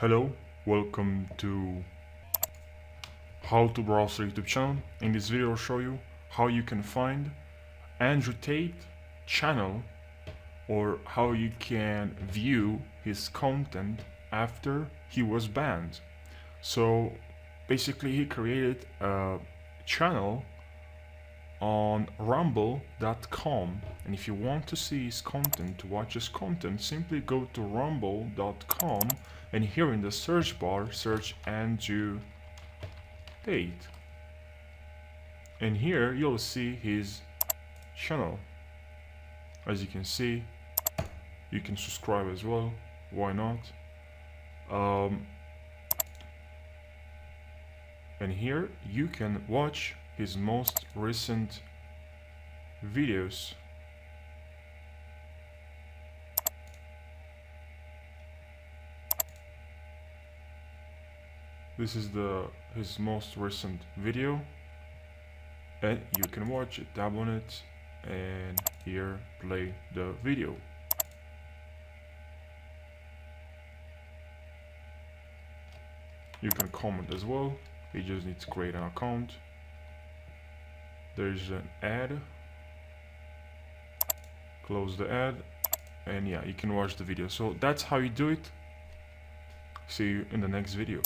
Hello, welcome to how to browse the YouTube channel. In this video I'll show you how you can find Andrew Tate channel or how you can view his content after he was banned. So basically he created a channel on rumble.com, and if you want to see his content, to watch his content, simply go to rumble.com and here in the search bar search Andrew Tate, and here you'll see his channel. As you can see, you can subscribe as well, why not? And here you can watch his most recent videos. This is his most recent video, and you can watch it, tap on it, and here play the video. You can comment as well. You just need to create an account. There's an ad. Close the ad, and yeah, you can watch the video. So that's how you do it. See you in the next video.